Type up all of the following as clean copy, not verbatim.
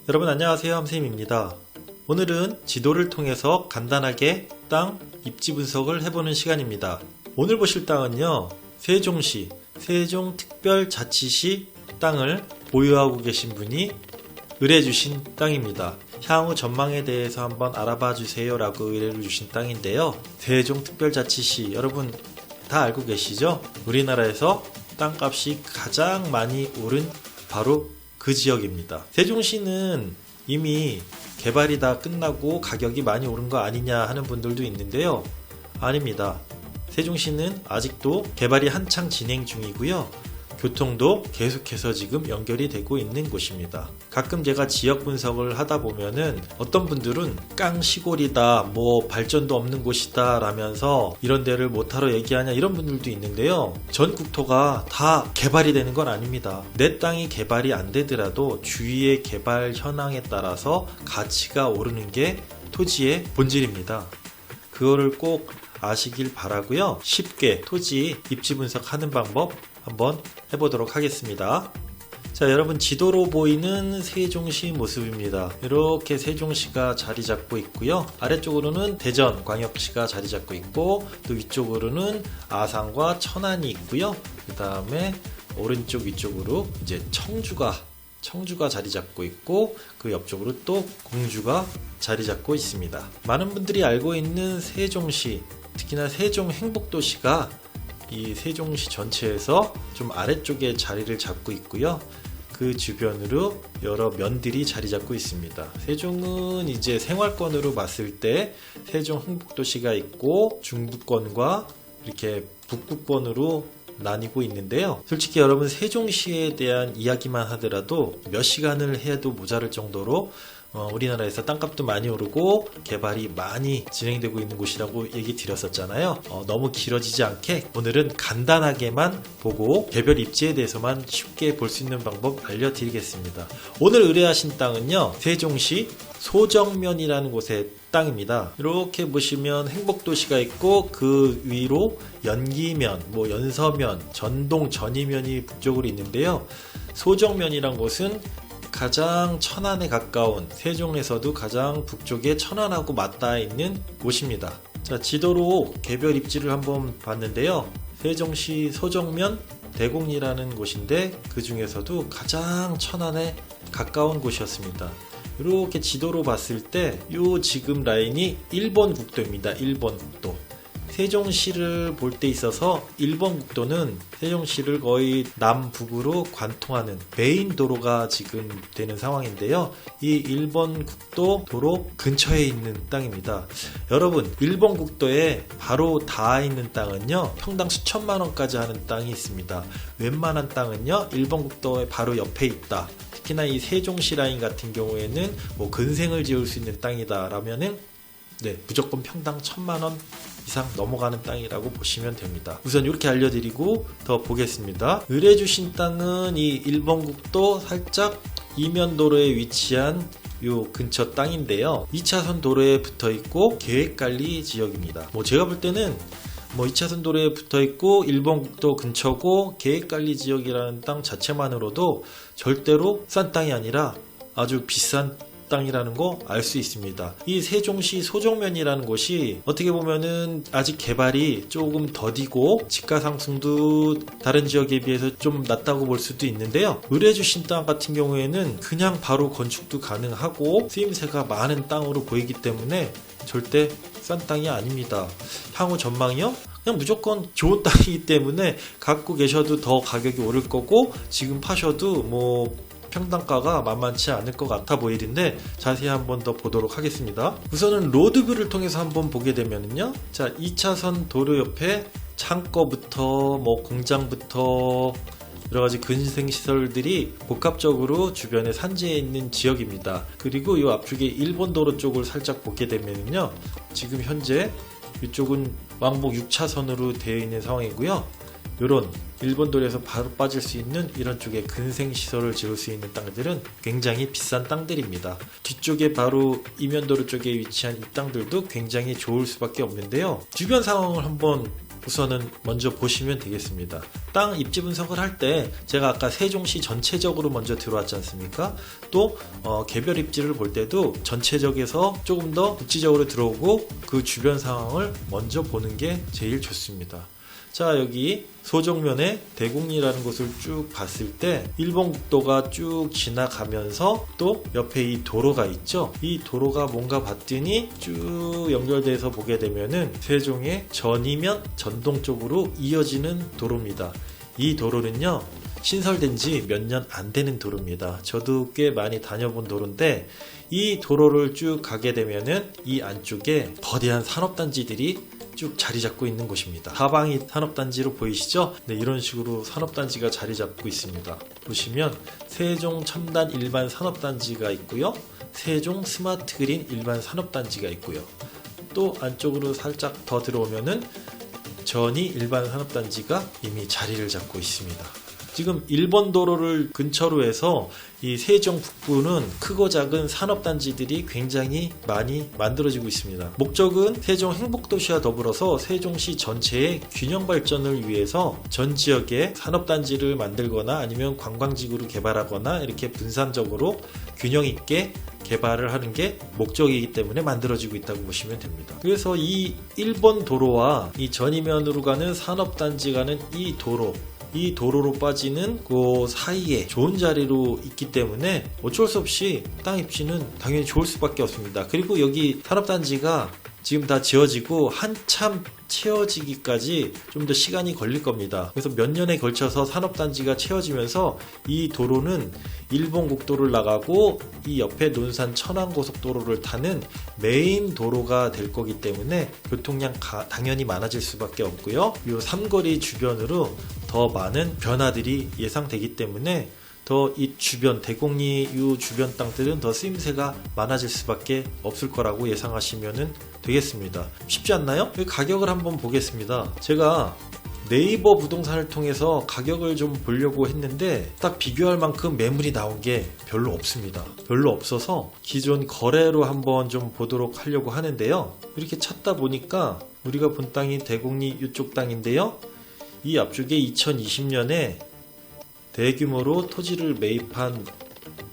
여러분 안녕하세요, 함쌤입니다. 오늘은 지도를 통해서 간단하게 땅 입지 분석을 해보는 시간입니다. 오늘 보실 땅은요, 세종시 세종특별자치시 땅을 보유하고 계신 분이 의뢰 주신 땅입니다. 향후 전망에 대해서 한번 알아봐 주세요 라고 의뢰를 주신 땅인데요, 세종특별자치시 여러분 다 알고 계시죠? 우리나라에서 땅값이 가장 많이 오른 바로 그 지역입니다. 세종시는 이미 개발이 다 끝나고 가격이 많이 오른 거 아니냐 하는 분들도 있는데요, 아닙니다. 세종시는 아직도 개발이 한창 진행 중이고요, 교통도 계속해서 지금 연결이 되고 있는 곳입니다. 가끔 제가 지역 분석을 하다 보면은 어떤 분들은 깡 시골이다, 뭐 발전도 없는 곳이다 라면서 이런 데를 못하러 얘기하냐 이런 분들도 있는데요, 전 국토가 다 개발이 되는 건 아닙니다. 내 땅이 개발이 안 되더라도 주위의 개발 현황에 따라서 가치가 오르는 게 토지의 본질입니다. 그거를 꼭 아시길 바라고요. 쉽게 토지 입지 분석하는 방법 한번 해보도록 하겠습니다. 자, 여러분 지도로 보이는 세종시 모습입니다. 이렇게 세종시가 자리 잡고 있고요, 아래쪽으로는 대전광역시가 자리 잡고 있고, 또 위쪽으로는 아산과 천안이 있고요, 그 다음에 오른쪽 위쪽으로 이제 청주가 자리 잡고 있고, 그 옆쪽으로 또 공주가 자리 잡고 있습니다. 많은 분들이 알고 있는 세종시, 특히나 세종 행복도시가 이 세종시 전체에서 좀 아래쪽에 자리를 잡고 있고요, 그 주변으로 여러 면들이 자리 잡고 있습니다. 세종은 이제 생활권으로 봤을 때 세종 행복도시가 있고 중부권과 이렇게 북부권으로 나뉘고 있는데요, 솔직히 여러분 세종시에 대한 이야기만 하더라도 몇 시간을 해도 모자랄 정도로 우리나라에서 땅값도 많이 오르고 개발이 많이 진행되고 있는 곳이라고 얘기 드렸었잖아요. 너무 길어지지 않게 오늘은 간단하게만 보고 개별 입지에 대해서만 쉽게 볼 수 있는 방법 알려드리겠습니다. 오늘 의뢰하신 땅은요, 세종시 소정면이라는 곳의 땅입니다. 이렇게 보시면 행복도시가 있고, 그 위로 연기면, 연서면, 전동, 전이면이 북쪽으로 있는데요, 소정면이란 곳은 가장 천안에 가까운, 세종에서도 가장 북쪽에 천안하고 맞닿아 있는 곳입니다. 자, 지도로 개별 입지를 한번 봤는데요, 세종시 소정면 대곡리라는 곳인데 그 중에서도 가장 천안에 가까운 곳이었습니다. 이렇게 지도로 봤을 때 요 지금 라인이 1번 국도입니다. 1번 국도. 세종시를 볼 때 있어서 1번 국도는 세종시를 거의 남북으로 관통하는 메인 도로가 지금 되는 상황인데요, 이 1번 국도 도로 근처에 있는 땅입니다. 여러분 1번 국도에 바로 닿아 있는 땅은요, 평당 수천만 원까지 하는 땅이 있습니다. 웬만한 땅은요 1번 국도에 바로 옆에 있다. 특히나 이 세종시 라인 같은 경우에는 근생을 지을 수 있는 땅이다 라면은 무조건 평당 1,000만 원 이상 넘어가는 땅이라고 보시면 됩니다. 우선 이렇게 알려드리고 더 보겠습니다. 의뢰 주신 땅은 이 1번 국도 살짝 이면도로에 위치한 요 근처 땅인데요, 2차선 도로에 붙어 있고 계획관리 지역입니다. 제가 볼 때는 2차선 도로에 붙어 있고 1번 국도 근처고 계획관리 지역이라는 땅 자체만으로도 절대로 싼 땅이 아니라 아주 비싼 땅이라는 거 알 수 있습니다. 이 세종시 소정면이라는 곳이 어떻게 보면은 아직 개발이 조금 더디고 집가 상승도 다른 지역에 비해서 좀 낮다고 볼 수도 있는데요, 의뢰 주신 땅 같은 경우에는 그냥 바로 건축도 가능하고 쓰임새가 많은 땅으로 보이기 때문에 절대 싼 땅이 아닙니다. 향후 전망이요? 그냥 무조건 좋은 땅이기 때문에 갖고 계셔도 더 가격이 오를 거고, 지금 파셔도 평당가가 만만치 않을 것 같아 보이는데 자세히 한번 더 보도록 하겠습니다. 우선은 로드뷰를 통해서 한번 보게 되면요, 자, 2차선 도로 옆에 창고부터 공장부터 여러가지 근생시설들이 복합적으로 주변에 산재해 있는 지역입니다. 그리고 이 앞쪽에 1번 도로 쪽을 살짝 보게 되면요, 지금 현재 이쪽은 왕복 6차선으로 되어 있는 상황이고요, 이런 1번 도로에서 바로 빠질 수 있는 이런 쪽에 근생시설을 지을 수 있는 땅들은 굉장히 비싼 땅들입니다. 뒤쪽에 바로 이면도로 쪽에 위치한 이 땅들도 굉장히 좋을 수밖에 없는데요, 주변 상황을 한번 우선은 먼저 보시면 되겠습니다. 땅 입지 분석을 할 때 제가 아까 세종시 전체적으로 먼저 들어왔지 않습니까? 또 개별 입지를 볼 때도 전체적에서 조금 더 국지적으로 들어오고 그 주변 상황을 먼저 보는 게 제일 좋습니다. 자, 여기 소정면에 대곡리라는 곳을 쭉 봤을 때 일본 국도가 쭉 지나가면서 또 옆에 이 도로가 있죠. 이 도로가 뭔가 봤더니 쭉 연결돼서 보게 되면은 세종의 전이면 전동 쪽으로 이어지는 도로입니다. 이 도로는요, 신설된 지 몇 년 안 되는 도로입니다. 저도 꽤 많이 다녀본 도로인데 이 도로를 쭉 가게 되면은 이 안쪽에 거대한 산업단지들이 쭉 자리 잡고 있는 곳입니다. 사방이 산업단지로 보이시죠? 네, 이런 식으로 산업단지가 자리 잡고 있습니다. 보시면 세종 첨단 일반 산업단지가 있고요, 세종 스마트 그린 일반 산업단지가 있고요, 또 안쪽으로 살짝 더 들어오면은 전이 일반 산업단지가 이미 자리를 잡고 있습니다. 지금 일본 도로를 근처로 해서 이 세종 북부는 크고 작은 산업단지들이 굉장히 많이 만들어지고 있습니다. 목적은 세종 행복도시와 더불어서 세종시 전체의 균형 발전을 위해서 전 지역에 산업단지를 만들거나 아니면 관광지구를 개발하거나 이렇게 분산적으로 균형 있게 개발을 하는 게 목적이기 때문에 만들어지고 있다고 보시면 됩니다. 그래서 이 일본 도로와 이 전이면으로 가는 산업단지 가는 이 도로로 빠지는 그 사이에 좋은 자리로 있기 때문에 어쩔 수 없이 땅 입지는 당연히 좋을 수밖에 없습니다. 그리고 여기 산업단지가 지금 다 지어지고 한참 채워지기까지 좀 더 시간이 걸릴 겁니다. 그래서 몇 년에 걸쳐서 산업단지가 채워지면서 이 도로는 일본 국도를 나가고 이 옆에 논산 천안고속도로를 타는 메인 도로가 될 거기 때문에 교통량 당연히 많아질 수밖에 없고요. 이 삼거리 주변으로 더 많은 변화들이 예상되기 때문에 더 이 주변 대곡리 이 주변 땅들은 더 쓰임새가 많아질 수밖에 없을 거라고 예상하시면 되겠습니다. 쉽지 않나요? 가격을 한번 보겠습니다. 제가 네이버 부동산을 통해서 가격을 좀 보려고 했는데 딱 비교할 만큼 매물이 나온 게 별로 없습니다. 별로 없어서 기존 거래로 한번 좀 보도록 하려고 하는데요. 이렇게 찾다 보니까 우리가 본 땅이 대곡리 이쪽 땅인데요. 이 앞쪽에 2020년에 대규모로 토지를 매입한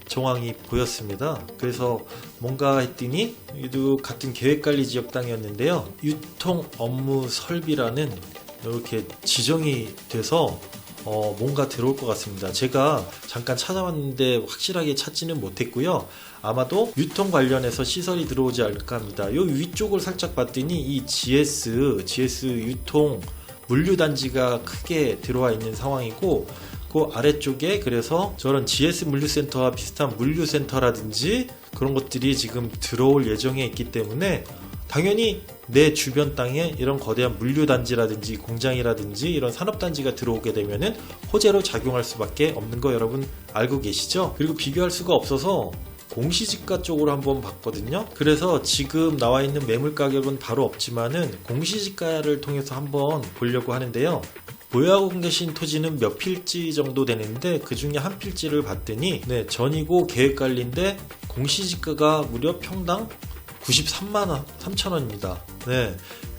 정황이 보였습니다. 그래서 뭔가 했더니 이도 같은 계획관리 지역 땅이었는데요. 유통 업무 설비라는 이렇게 지정이 돼서 뭔가 들어올 것 같습니다. 제가 잠깐 찾아봤는데 확실하게 찾지는 못했고요. 아마도 유통 관련해서 시설이 들어오지 않을까 합니다. 이 위쪽을 살짝 봤더니 이 GS 유통 물류단지가 크게 들어와 있는 상황이고 그 아래쪽에 그래서 저런 GS 물류센터와 비슷한 물류센터라든지 그런 것들이 지금 들어올 예정에 있기 때문에 당연히 내 주변 땅에 이런 거대한 물류단지라든지 공장이라든지 이런 산업단지가 들어오게 되면은 호재로 작용할 수밖에 없는 거 여러분 알고 계시죠? 그리고 비교할 수가 없어서 공시지가 쪽으로 한번 봤거든요. 그래서 지금 나와 있는 매물 가격은 바로 없지만은 공시지가를 통해서 한번 보려고 하는데요. 보유하고 계신 토지는 몇 필지 정도 되는데 그 중에 한 필지를 봤더니 전이고 계획관리인데 공시지가가 무려 평당 93만 3천 원입니다.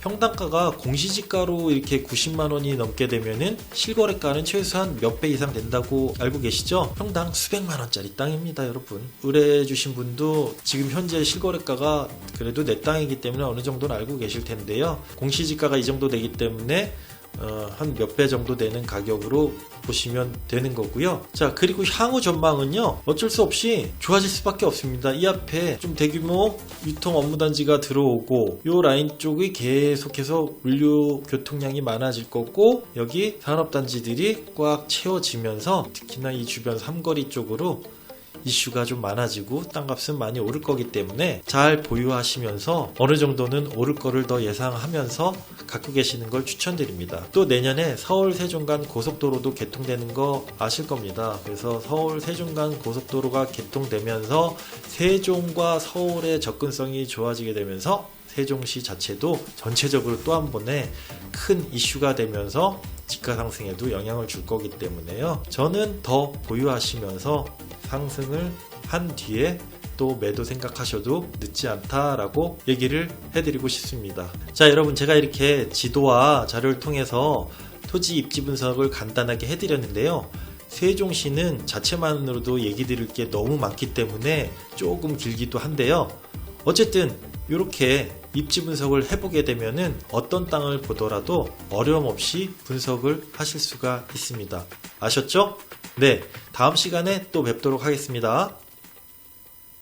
평당가가 공시지가로 이렇게 90만 원이 넘게 되면은 실거래가는 최소한 몇 배 이상 된다고 알고 계시죠? 평당 수백만 원짜리 땅입니다, 여러분. 의뢰해 주신 분도 지금 현재 실거래가가 그래도 내 땅이기 때문에 어느 정도는 알고 계실 텐데요. 공시지가가 이 정도 되기 때문에 한 몇 배 정도 되는 가격으로 보시면 되는 거고요. 자, 그리고 향후 전망은요, 어쩔 수 없이 좋아질 수밖에 없습니다. 이 앞에 좀 대규모 유통 업무단지가 들어오고 이 라인 쪽이 계속해서 물류 교통량이 많아질 거고 여기 산업단지들이 꽉 채워지면서 특히나 이 주변 삼거리 쪽으로 이슈가 좀 많아지고 땅값은 많이 오를 거기 때문에 잘 보유하시면서 어느 정도는 오를 거를 더 예상하면서 갖고 계시는 걸 추천드립니다. 또 내년에 서울 세종 간 고속도로도 개통되는 거 아실 겁니다. 그래서 서울 세종 간 고속도로가 개통되면서 세종과 서울의 접근성이 좋아지게 되면서 세종시 자체도 전체적으로 또 한 번에 큰 이슈가 되면서 집가 상승에도 영향을 줄 거기 때문에요. 저는 더 보유하시면서 상승을 한 뒤에 또 매도 생각하셔도 늦지 않다라고 얘기를 해드리고 싶습니다. 자, 여러분, 제가 이렇게 지도와 자료를 통해서 토지 입지 분석을 간단하게 해드렸는데요. 세종시는 자체만으로도 얘기 드릴 게 너무 많기 때문에 조금 길기도 한데요. 어쨌든 이렇게 입지 분석을 해보게 되면은 어떤 땅을 보더라도 어려움 없이 분석을 하실 수가 있습니다. 아셨죠? 네, 다음 시간에 또 뵙도록 하겠습니다.